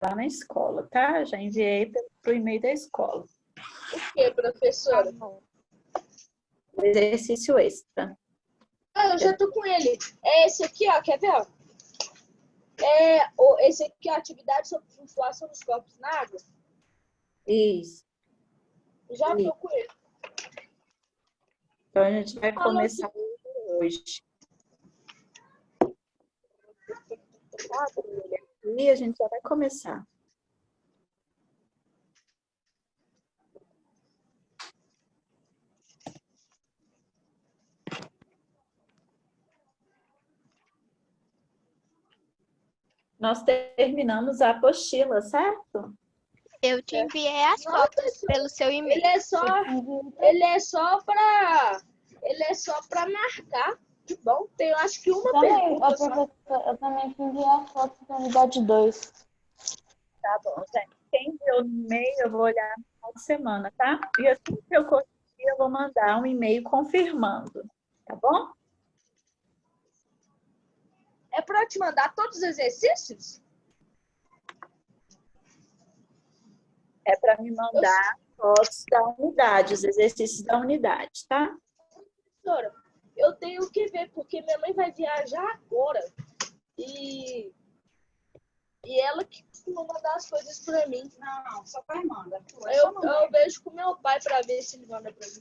lá na escola, tá? Já enviei para o e-mail da escola. O que, professora? O exercício extra. Ah, eu já tô com ele. É esse aqui, ó. Quer ver, ó? Esse aqui é a atividade sobre flutuação dos corpos na água. Isso. Já tô com ele. Então, a gente vai começar hoje. E a gente já vai começar. Nós terminamos a apostila, certo? Eu te enviei as fotos pelo seu e-mail. Ele é só para marcar. Que bom. Tem, acho que uma pergunta só. Eu também enviei as fotos da unidade 2. Tá bom, gente. Quem enviou no e-mail, eu vou olhar no final de semana, tá? E assim que eu conseguir, eu vou mandar um e-mail confirmando, tá bom? É para te mandar todos os exercícios? É para me mandar fotos da unidade, os exercícios da unidade, tá? Professora, eu tenho que ver, porque minha mãe vai viajar agora. E ela que costuma mandar as coisas para mim. Não, só pai manda. Eu vejo com meu pai para ver se ele manda para mim.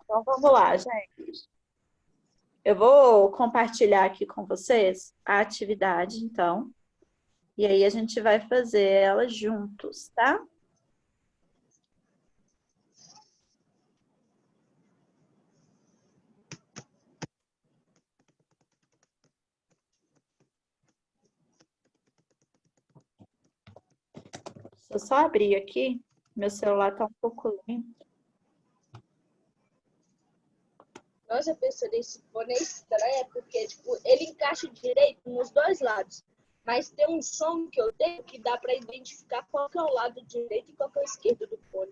Então, vamos lá, gente. Eu vou compartilhar aqui com vocês a atividade, então. E aí, a gente vai fazer ela juntos, tá? Se eu só abrir aqui, meu celular está um pouco lento. Nossa, eu pensei nesse fone é estranho, porque tipo, ele encaixa direito nos dois lados. Mas tem um som que eu tenho que dá para identificar qual que é o lado direito e qual que é o esquerdo do fone.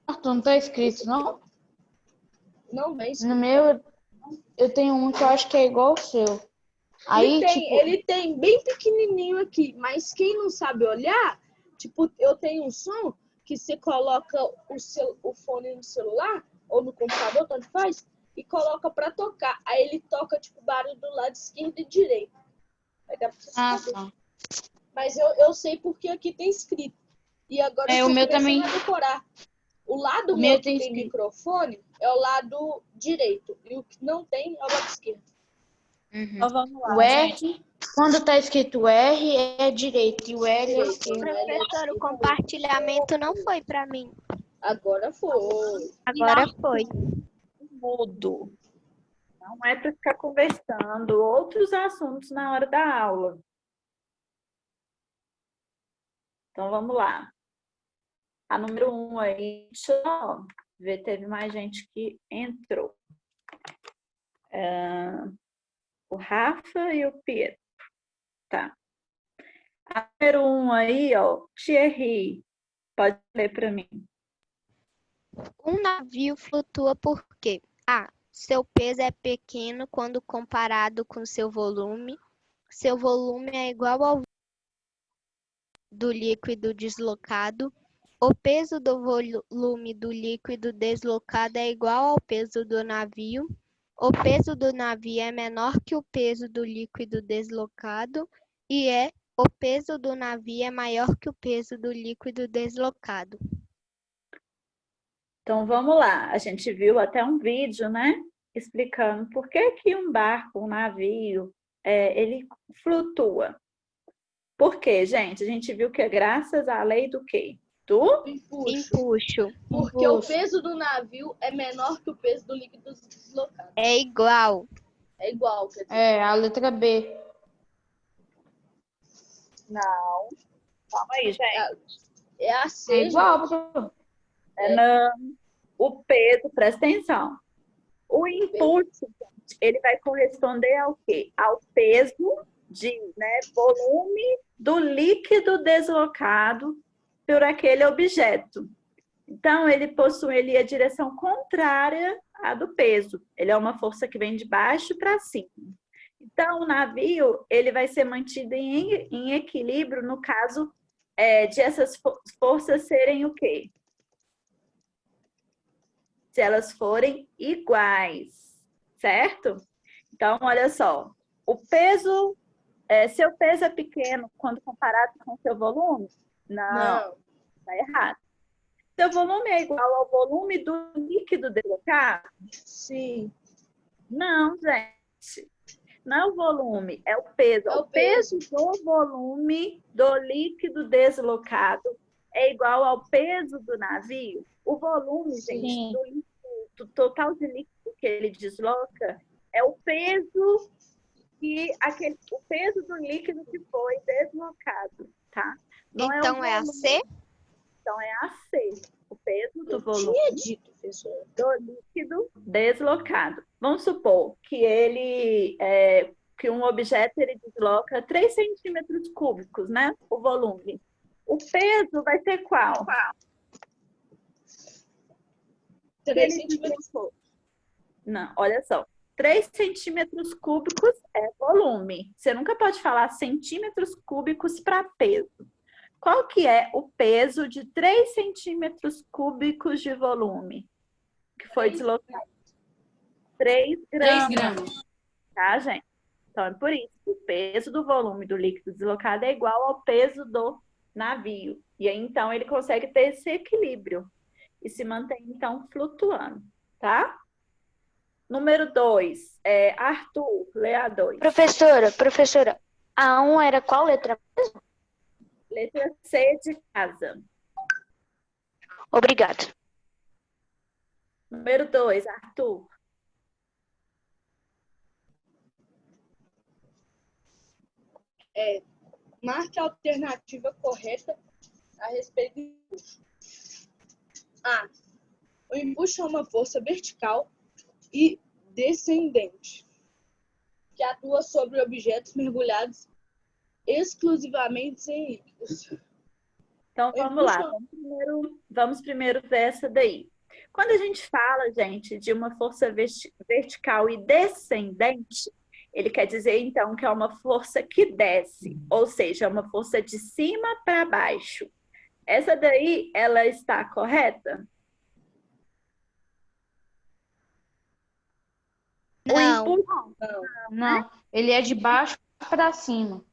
Tu não tá escrito, não? Não vem No meu, eu tenho um que eu acho que é igual ao seu. Aí, ele tem bem pequenininho aqui, mas quem não sabe olhar, tipo, eu tenho um som que você coloca o fone no celular ou no computador, tanto faz, e coloca para tocar. Aí ele toca, tipo, barulho do lado esquerdo e direito. Aí dá pra você saber. tá. Mas eu sei porque aqui tem escrito. E agora eu o tô meu começando também. a decorar. O lado O meu meu que tem tem escrito. microfone é o lado direito. E o que não tem é o lado esquerdo. Então, vamos lá, O R, gente. quando tá escrito R, é direito e o L é esquerdo. Professor, o compartilhamento não foi para mim. Agora foi. Agora foi. Mudo. Não é para ficar conversando outros assuntos na hora da aula. Então, vamos lá. A número 1 aí, deixa eu ver, teve mais gente que entrou. O Rafa e o Pietro. Tá. A número 1 aí, ó, Thierry. Pode ler para mim. Um navio flutua porque A. Seu peso é pequeno quando comparado com seu volume. Seu volume é igual ao do líquido deslocado. O peso do volume do líquido deslocado é igual ao peso do navio. O peso do navio é menor que o peso do líquido deslocado e o peso do navio é maior que o peso do líquido deslocado. Então, vamos lá. A gente viu até um vídeo, né? Explicando por que que um barco, um navio, ele flutua. Por quê, gente? A gente viu que é graças à lei do quê? Do Empuxo. Porque o peso do navio é menor que o peso do líquido deslocado. É igual. É igual, quer dizer. É, a letra B. Não. Calma aí, gente. É a C, É igual, gente. professor. Não. O peso, presta atenção. O impulso, gente, ele vai corresponder ao quê? Ao peso de, volume do líquido deslocado por aquele objeto. Então, ele possui a direção contrária à do peso. Ele é uma força que vem de baixo para cima. Então, o navio ele vai ser mantido em equilíbrio no caso de essas forças serem o quê? Se elas forem iguais, certo? Então, olha só, o peso, seu peso é pequeno quando comparado com seu volume? Não, está errado. Seu volume é igual ao volume do líquido deslocado? Sim. Não, gente. Não é o volume, é o peso. É o O peso do volume do líquido deslocado é igual ao peso do navio. O volume, gente, do total de líquido que ele desloca é o peso o peso do líquido que foi deslocado, tá? Não Então é a C? Então é a C, o peso do Eu volume tinha dito, professora. do líquido deslocado. Vamos supor que que um objeto ele desloca 3 centímetros cúbicos, né? O volume. O peso vai ser qual? 3 centímetros. Não, olha só. 3 centímetros cúbicos é volume. Você nunca pode falar centímetros cúbicos para peso. Qual que é o peso de 3 centímetros cúbicos de volume? Que foi deslocado? 3 gramas. 3 gramas. Tá, gente? Então, é por isso que o peso do volume do líquido deslocado é igual ao peso do navio. E aí, então, ele consegue ter esse equilíbrio e se mantém, então, flutuando, tá? Número 2, Arthur, lê a 2. Professora, a 1 era qual letra? Letra C de casa. Obrigada. Número 2, Arthur. Marque a alternativa correta a respeito do empuxo. A. O empuxo é uma força vertical e descendente que atua sobre objetos mergulhados exclusivamente em líquidos. Então, vamos lá. Vamos primeiro ver essa daí. Quando a gente fala, gente, de uma força vertical e descendente, ele quer dizer, então, que é uma força que desce, ou seja, é uma força de cima para baixo. Essa daí, ela está correta? Não. Não, ele é de baixo para cima.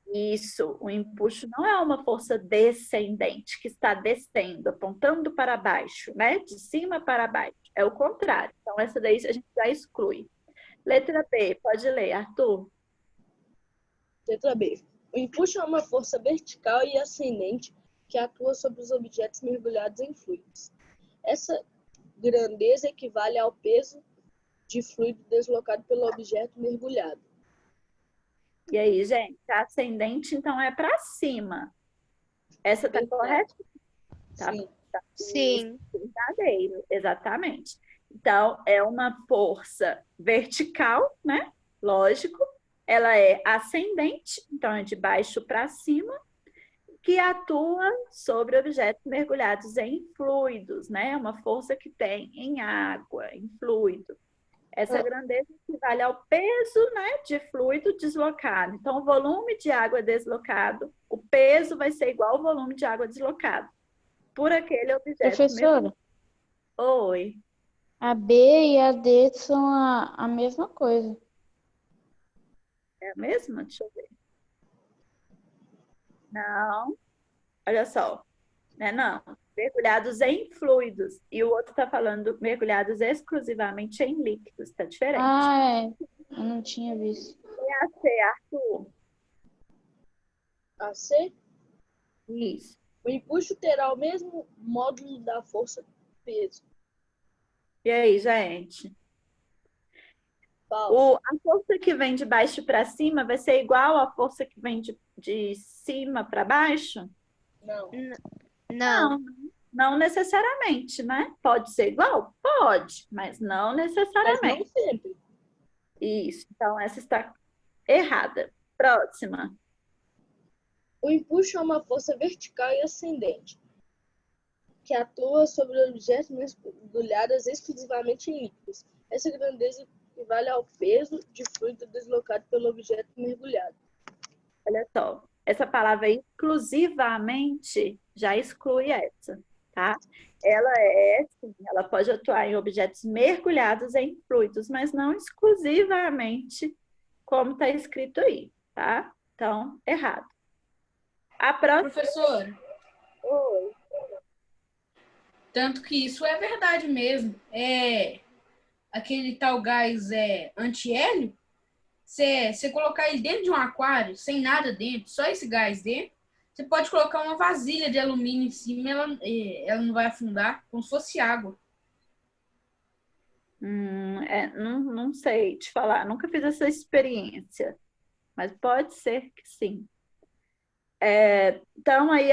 Isso, o empuxo não é uma força descendente, que está descendo, apontando para baixo, né? De cima para baixo. É o contrário. Então, essa daí a gente já exclui. Letra B, pode ler, Arthur. Letra B. O empuxo é uma força vertical e ascendente que atua sobre os objetos mergulhados em fluidos. Essa grandeza equivale ao peso de fluido deslocado pelo objeto mergulhado. E aí, gente, a ascendente, então, é para cima. Essa tá correta? Tá. Sim. Sim. Verdadeiro, exatamente. Então, é uma força vertical, né? Lógico. Ela é ascendente, então é de baixo para cima, que atua sobre objetos mergulhados em fluidos, né? É uma força que tem em água, em fluido. Essa grandeza equivale ao peso, né, de fluido deslocado. Então, o volume de água deslocado, o peso vai ser igual ao volume de água deslocado por aquele objeto. Professora, Oi. a B e a D são a mesma coisa. É a mesma? Deixa eu ver. Não. Olha só. Não. Mergulhados em fluidos. E o outro está falando mergulhados exclusivamente em líquidos. Está diferente. Ah, é. Eu não tinha visto. E a C, Arthur? A C. Isso. O empuxo terá o mesmo módulo da força peso. E aí, gente? A força que vem de baixo para cima vai ser igual à força que vem de cima para baixo? Não. Não necessariamente, né? Pode ser igual? Pode, mas não necessariamente. Mas não sempre. Isso, então essa está errada. Próxima. O empuxo é uma força vertical e ascendente que atua sobre objetos mergulhados exclusivamente em líquidos. Essa grandeza equivale ao peso de fluido deslocado pelo objeto mergulhado. Olha só, essa palavra exclusivamente já exclui essa, tá? Ela sim, ela pode atuar em objetos mergulhados em fluidos, mas não exclusivamente como está escrito aí, tá? Então, errado. A próxima. Professor, Oi. tanto que isso é verdade mesmo. Aquele tal gás antihélio, você colocar ele dentro de um aquário, sem nada dentro, só esse gás dentro, você pode colocar uma vasilha de alumínio em cima, ela não vai afundar, como se fosse água. Não sei te falar, nunca fiz essa experiência, mas pode ser que sim. Então, aí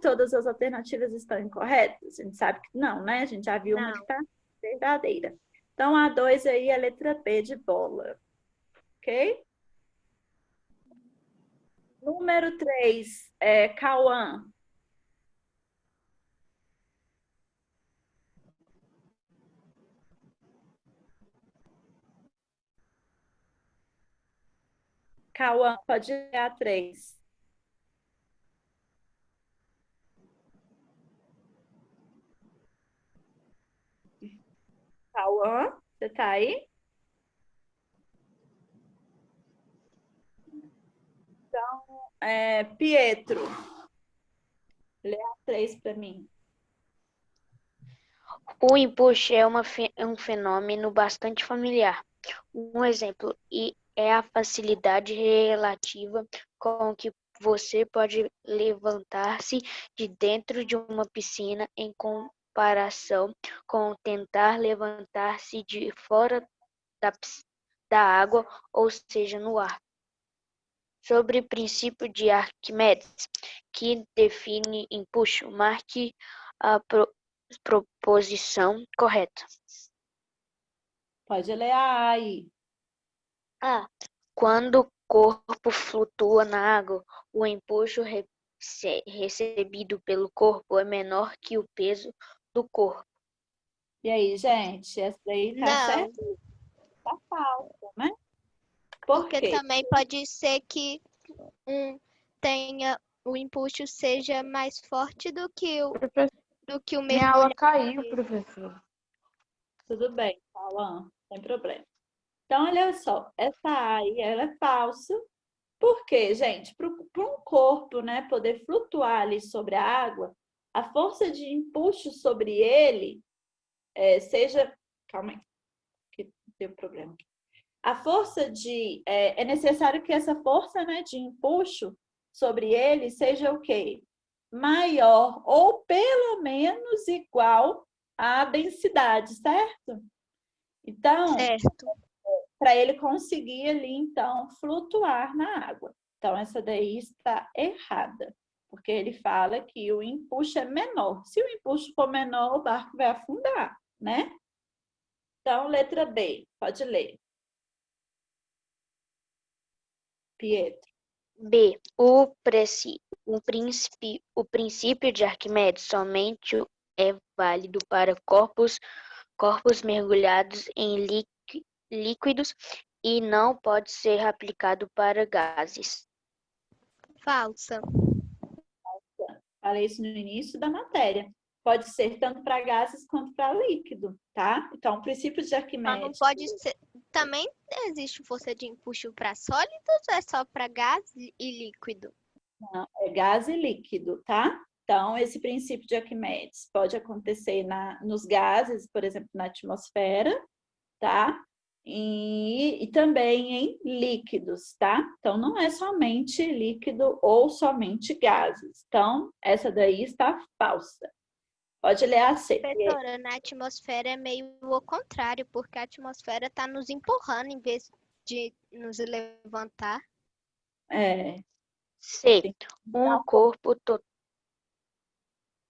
todas as alternativas estão incorretas? A gente sabe que não, né? A gente já viu uma que Não. está verdadeira. Então, a 2 aí é a letra B de bola, ok? Número 3 é Cauã. Cauã, pode ler a 3. Cauã, você tá aí? Então, Pietro, lê a 3 para mim. O empuxo é um fenômeno bastante familiar. Um exemplo é a facilidade relativa com que você pode levantar-se de dentro de uma piscina em comparação com tentar levantar-se de fora da água, ou seja, no ar. Sobre o princípio de Arquimedes, que define empuxo, marque a proposição correta. Pode ler a aí. Quando o corpo flutua na água, o empuxo recebido pelo corpo é menor que o peso do corpo. E aí, gente, essa daí tá Não, certa? Tá falsa, né? Por porque quê? também pode ser que o empuxo seja mais forte do que o Minha aula mergulho. caiu, professor. Tudo bem, Cauã, sem problema. Então, olha só, essa A aí, ela é falsa. Por quê, gente? Para um corpo, né, poder flutuar ali sobre a água, a força de empuxo sobre ele seja... Calma aí, que deu problema aqui. A força de... É necessário que essa força, né, de empuxo sobre ele seja o quê? Maior ou pelo menos igual à densidade, certo? Então, Certo. para ele conseguir ali, então, flutuar na água. Então, essa daí está errada, porque ele fala que o empuxo é menor. Se o empuxo for menor, o barco vai afundar, né? Então, letra B, pode ler. Pietro. B. O princípio de Arquimedes somente é válido para corpos mergulhados em líquidos e não pode ser aplicado para gases. Falsa. Falei isso no início da matéria. Pode ser tanto para gases quanto para líquido, tá? Então, o princípio de Só não Arquimedes... pode ser. Também existe força de empuxo para sólidos ou é só para gás e líquido? Não, é gás e líquido, tá? Então, esse princípio de Arquimedes pode acontecer nos gases, por exemplo, na atmosfera, tá? E também em líquidos, tá? Então, não é somente líquido ou somente gases. Então, essa daí está falsa. Pode ler a C. Professora, na atmosfera é meio o contrário, porque a atmosfera está nos empurrando em vez de nos levantar. C. Não,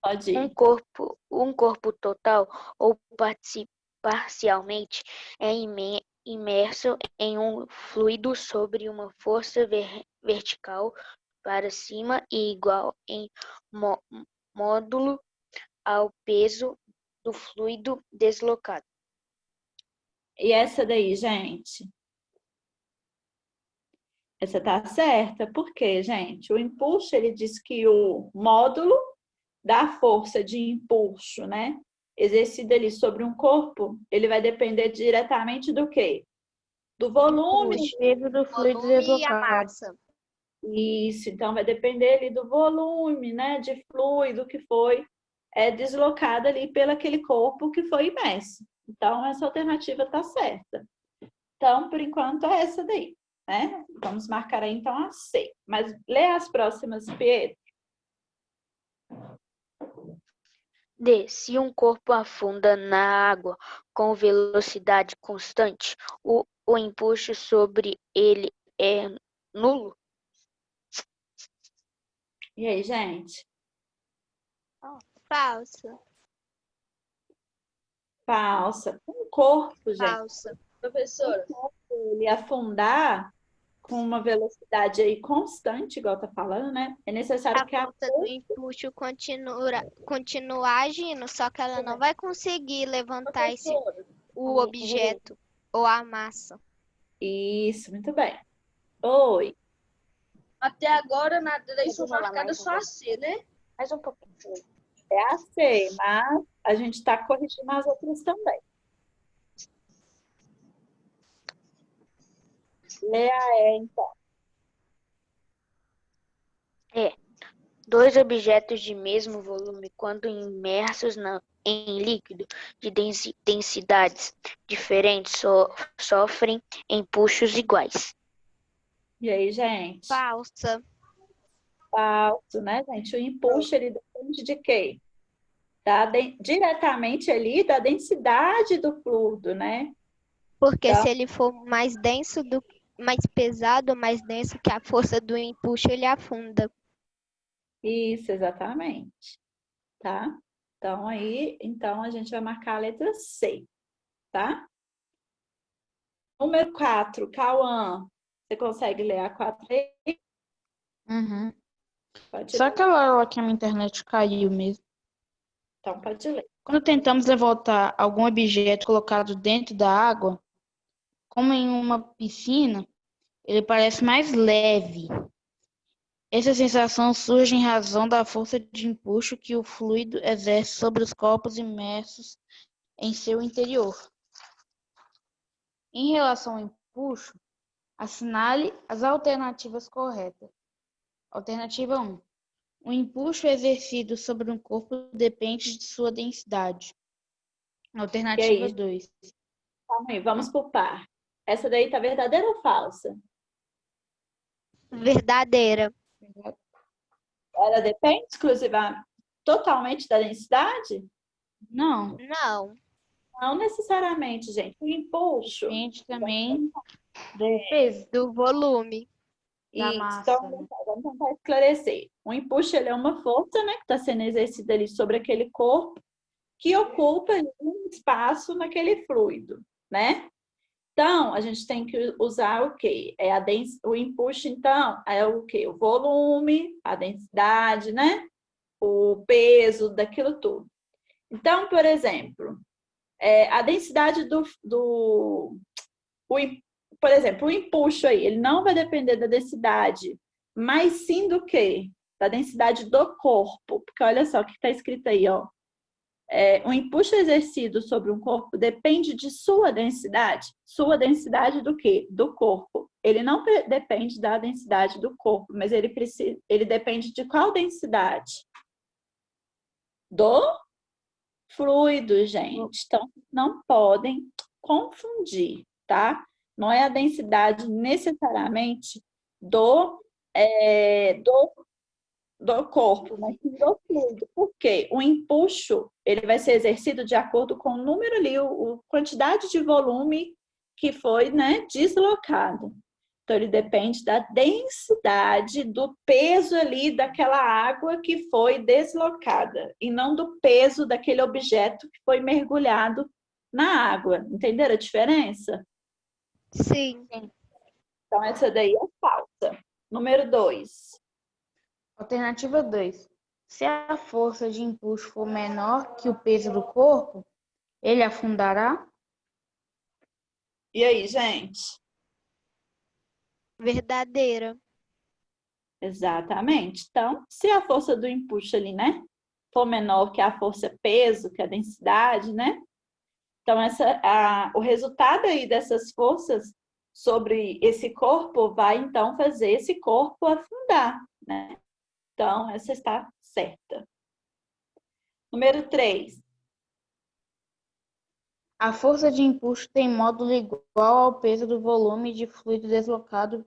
pode ir. Um corpo total ou parcialmente é imerso em um fluido sobre uma força vertical para cima e igual em módulo ao peso do fluido deslocado. E essa daí, gente? Essa tá certa. Por quê, gente? O empuxo, ele diz que o módulo da força de empuxo, né? Exercida ali sobre um corpo, ele vai depender diretamente do quê? Do volume. Empuxo, Peso do fluido volume e a deslocado. massa. Isso, então vai depender ali do volume, né? De fluido que foi deslocado ali pelo aquele corpo que foi imerso. Então, essa alternativa está certa. Então, por enquanto, é essa daí, né? Vamos marcar aí, então, a C. Mas lê as próximas, Pietro. D. Se um corpo afunda na água com velocidade constante, o empuxo sobre ele é nulo? E aí, gente? Falsa. Falsa. Um corpo, gente, Falsa. Professora, ele afundar com uma velocidade aí constante, igual tá falando, né? É necessário A que a força do empuxo continua agindo, só que ela não vai conseguir levantar professora, o objeto ou a massa. Isso, muito bem. Oi. até agora na eleição marcada só a C, né? Mais um pouquinho. É a C, mas a gente está corrigindo as outras também. Lê a E, então. Dois objetos de mesmo volume, quando imersos em líquido de densidades diferentes, sofrem empuxos iguais. E aí, gente? Falsa. Falso, né, gente? O empuxo, ele depende de quê? Diretamente ali da densidade do fluido, né? Porque Então, se ele for mais pesado ou mais denso que a força do empuxo, ele afunda. isso, exatamente. Tá? Então, aí, então a gente vai marcar a letra C, tá? Número 4, Cauã. Você consegue ler a 4 aí? Uhum. Pode Só ler. aquela hora que a minha internet caiu mesmo. Então, pode ler. Quando tentamos levantar algum objeto colocado dentro da água, como em uma piscina, ele parece mais leve. Essa sensação surge em razão da força de empuxo que o fluido exerce sobre os corpos imersos em seu interior. Em relação ao empuxo, assinale as alternativas corretas. Alternativa 1. O empuxo exercido sobre um corpo depende de sua densidade. E Alternativa aí, 2. calma aí, vamos por par. Essa daí tá verdadeira ou falsa? Verdadeira. Ela depende totalmente da densidade? Não, Não. Não necessariamente, gente. O empuxo. depende também de- peso Do volume. da Isso, massa. então, vamos tentar esclarecer. O empuxo, ele é uma força, né, que está sendo exercida ali sobre aquele corpo que ocupa ali um espaço naquele fluido, né? Então, a gente tem que usar o quê? O empuxo, então, é o quê? O volume, a densidade, né? O peso daquilo tudo. Então, por exemplo, a densidade por exemplo, o empuxo aí, ele não vai depender da densidade, mas sim do quê? Da densidade do corpo. Porque olha só o que está escrito aí, ó. O empuxo exercido sobre um corpo depende de sua densidade. Sua densidade do quê? Do corpo. Ele não depende da densidade do corpo, mas ele depende de qual densidade? Do fluido, gente. Então, não podem confundir, tá? Não é a densidade necessariamente do, do corpo, mas sim do fluido. Por quê? O empuxo, ele vai ser exercido de acordo com o número ali, a quantidade de volume que foi, né, deslocado. Então, ele depende da densidade, do peso ali daquela água que foi deslocada, e não do peso daquele objeto que foi mergulhado na água. Entenderam a diferença? Sim. Então, essa daí é falsa. Número 2. Alternativa 2. Se a força de empuxo for menor que o peso do corpo, ele afundará? E aí, gente? Verdadeira. Exatamente. Então, se a força do empuxo ali, né, for menor que a força peso, que a densidade, né? Então, o resultado aí dessas forças sobre esse corpo vai, então, fazer esse corpo afundar, né? Então, essa está certa. Número 3. A força de empuxo tem módulo igual ao peso do volume de fluido deslocado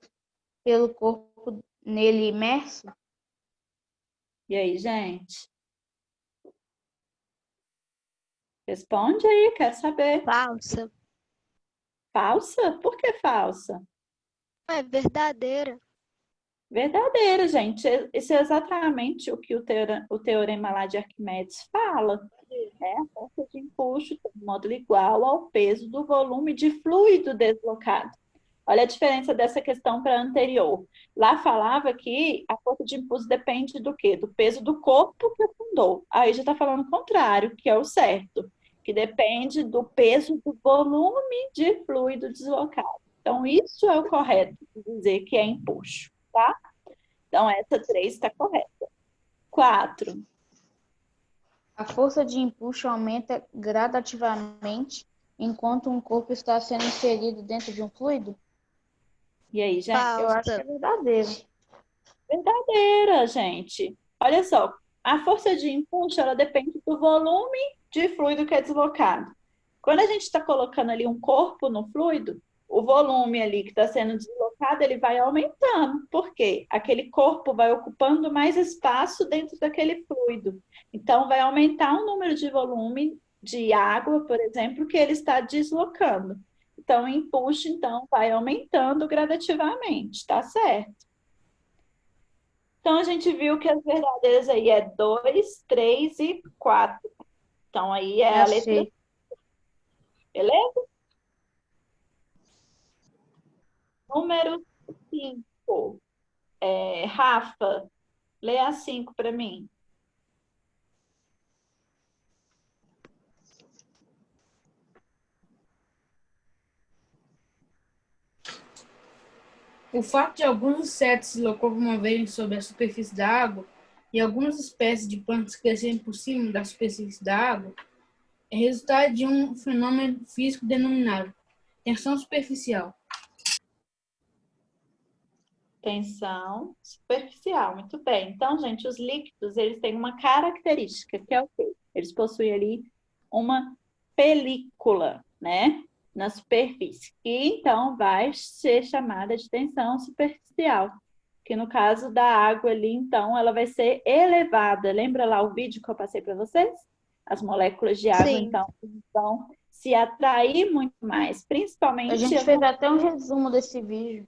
pelo corpo nele imerso? E aí, gente? Responde aí, quero saber. Falsa. Falsa? Por que falsa? É verdadeira. Verdadeira, gente. Isso é exatamente o que o teorema lá de Arquimedes fala. Né? A força de empuxo tem um módulo igual ao peso do volume de fluido deslocado. Olha a diferença dessa questão para a anterior. Lá falava que a força de impulso depende do quê? Do peso do corpo que afundou. Aí já está falando o contrário, que é o certo, que depende do peso do volume de fluido deslocado. Então, isso é o correto de dizer que é empuxo, tá? Então, essa 3 está correta. 4. A força de empuxo aumenta gradativamente enquanto um corpo está sendo inserido dentro de um fluido? E aí, gente? Eu acho que é Falsa. verdadeiro. Verdadeira, gente. Olha só, a força de empuxo, ela depende do volume de fluido que é deslocado. Quando a gente está colocando ali um corpo no fluido, o volume ali que está sendo deslocado, ele vai aumentando. Por quê? Aquele corpo vai ocupando mais espaço dentro daquele fluido. Então, vai aumentar o número de volume de água, por exemplo, que ele está deslocando. Então, o empuxo, então, vai aumentando gradativamente, tá certo? Então, a gente viu que as verdadeiras aí é 2, 3 e 4. Então, aí é a letra, Achei. beleza? Número 5. Rafa, lê a 5 para mim. O fato de alguns insetos se locomoverem sobre a superfície da água e algumas espécies de plantas crescerem por cima da superfície da água é resultado de um fenômeno físico denominado tensão superficial. Tensão superficial, muito bem. Então, gente, os líquidos, eles têm uma característica, que é o quê? Eles possuem ali uma película, né, na superfície, que então vai ser chamada de tensão superficial, que no caso da água ali, então, ela vai ser elevada. Lembra lá o vídeo que eu passei para vocês? As moléculas de água, Sim. então, vão se atrair muito mais, A principalmente gente as fez até um resumo desse vídeo.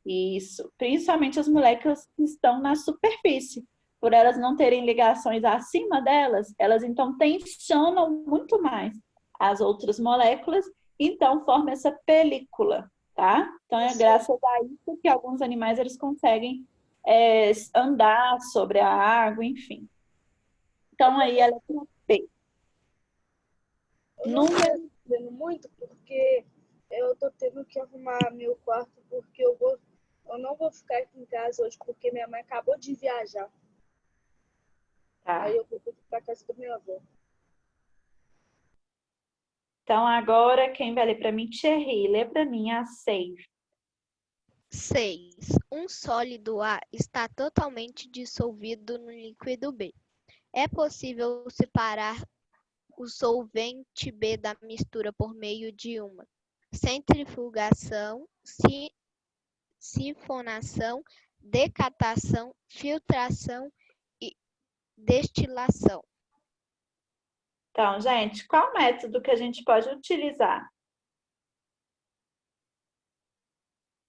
isso, principalmente as moléculas que estão na superfície. Por elas não terem ligações acima delas, elas então tensionam muito mais as outras moléculas, então forma essa película, tá? Então é graças a isso que alguns animais eles conseguem andar sobre a água, enfim. Então aí ela é B. Eu não tô vendo muito porque eu tô tendo que arrumar meu quarto porque eu não vou ficar aqui em casa hoje porque minha mãe acabou de viajar. Aí Tá. eu vou pra casa da minha avó. Então agora quem vai ler para mim? Thierry, lê para mim a 6. 6. Um sólido A está totalmente dissolvido no líquido B. É possível separar o solvente B da mistura por meio de uma centrifugação, sifonação, decatação, filtração e destilação. Então, gente, qual método que a gente pode utilizar?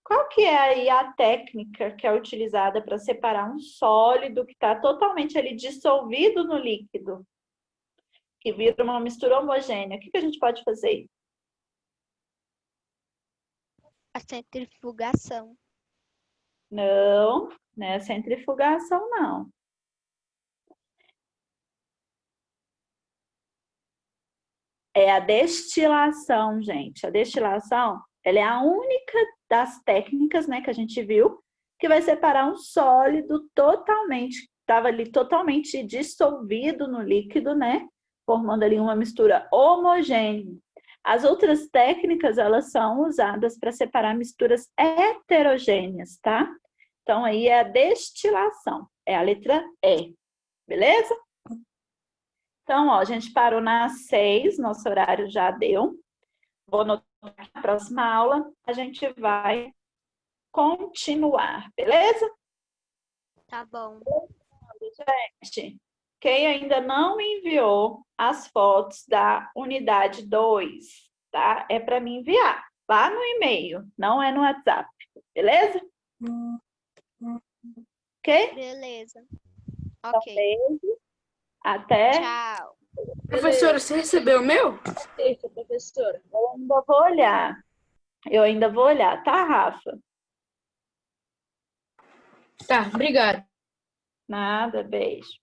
Qual que é aí a técnica que é utilizada para separar um sólido que está totalmente ali dissolvido no líquido, que vira uma mistura homogênea? O que a gente pode fazer? A centrifugação. Não, não é centrifugação, não. É a destilação, gente. A destilação Ela é a única das técnicas, né, que a gente viu, que vai separar um sólido totalmente, estava ali totalmente dissolvido no líquido, né, formando ali uma mistura homogênea. As outras técnicas, elas são usadas para separar misturas heterogêneas, tá? Então, aí é a destilação, é a letra E, beleza? Então, ó, a gente parou nas 6, nosso horário já deu. Vou anotar aqui na próxima aula, a gente vai continuar, beleza? Tá bom. Gente, quem ainda não enviou as fotos da unidade 2, tá? É para me enviar lá no e-mail, não é no WhatsApp, beleza? Ok? Beleza. Então, Ok. beijo. Até. Tchau. Professora, você recebeu o meu? Isso, professora. Eu ainda vou olhar. Eu ainda vou olhar, tá, Rafa? Tá, obrigado. Nada, beijo.